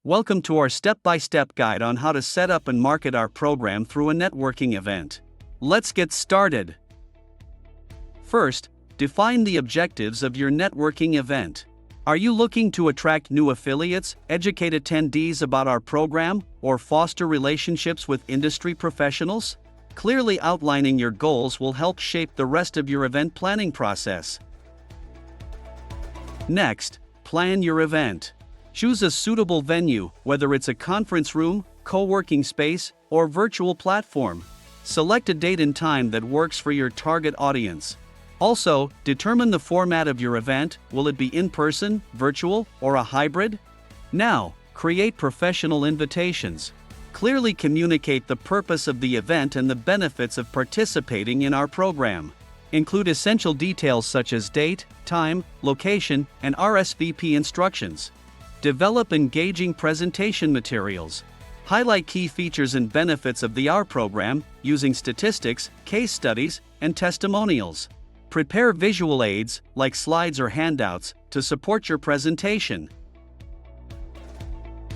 Welcome to our step-by-step guide on how to set up and market our program through a networking event. Let's get started. First, define the objectives of your networking event. Are you looking to attract new affiliates, educate attendees about our program, or foster relationships with industry professionals? Clearly outlining your goals will help shape the rest of your event planning process. Next, plan your event. Choose a suitable venue, whether it's a conference room, co-working space, or virtual platform. Select a date and time that works for your target audience. Also, determine the format of your event. Will it be in-person, virtual, or a hybrid? Now, create professional invitations. Clearly communicate the purpose of the event and the benefits of participating in our program. Include essential details such as date, time, location, and RSVP instructions. Develop engaging presentation materials. Highlight key features and benefits of our program using statistics, case studies, and testimonials. Prepare visual aids, like slides or handouts, to support your presentation.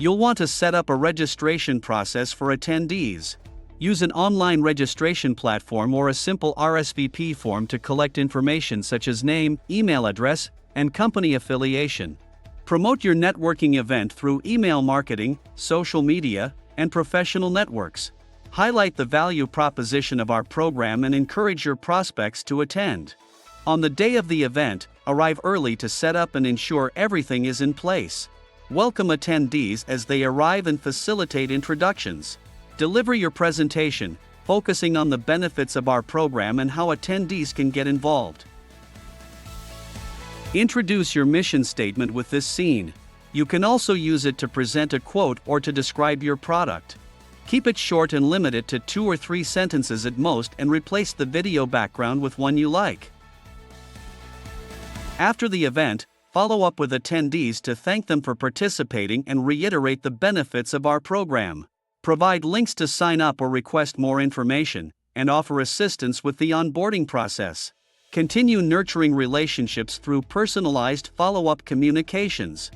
You'll want to set up a registration process for attendees. Use an online registration platform or a simple RSVP form to collect information such as name, email address, and company affiliation. Promote your networking event through email marketing, social media, and professional networks. Highlight the value proposition of our program and encourage your prospects to attend. On the day of the event, arrive early to set up and ensure everything is in place. Welcome attendees as they arrive and facilitate introductions. Deliver your presentation, focusing on the benefits of our program and how attendees can get involved. Introduce your mission statement with this scene. You can also use it to present a quote or to describe your product. Keep it short and limit it to 2 or 3 sentences at most and replace the video background with one you like. After the event, follow up with attendees to thank them for participating and reiterate the benefits of our program. Provide links to sign up or request more information, and offer assistance with the onboarding process. Continue nurturing relationships through personalized follow-up communications.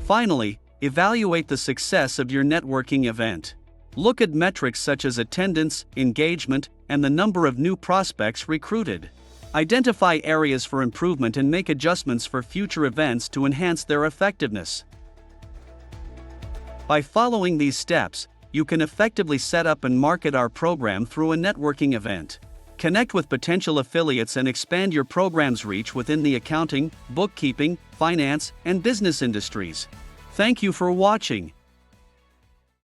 Finally, evaluate the success of your networking event. Look at metrics such as attendance, engagement, and the number of new prospects recruited. Identify areas for improvement and make adjustments for future events to enhance their effectiveness. By following these steps, you can effectively set up and market our program through a networking event. Connect with potential affiliates and expand your program's reach within the accounting, bookkeeping, finance, and business industries. Thank you for watching.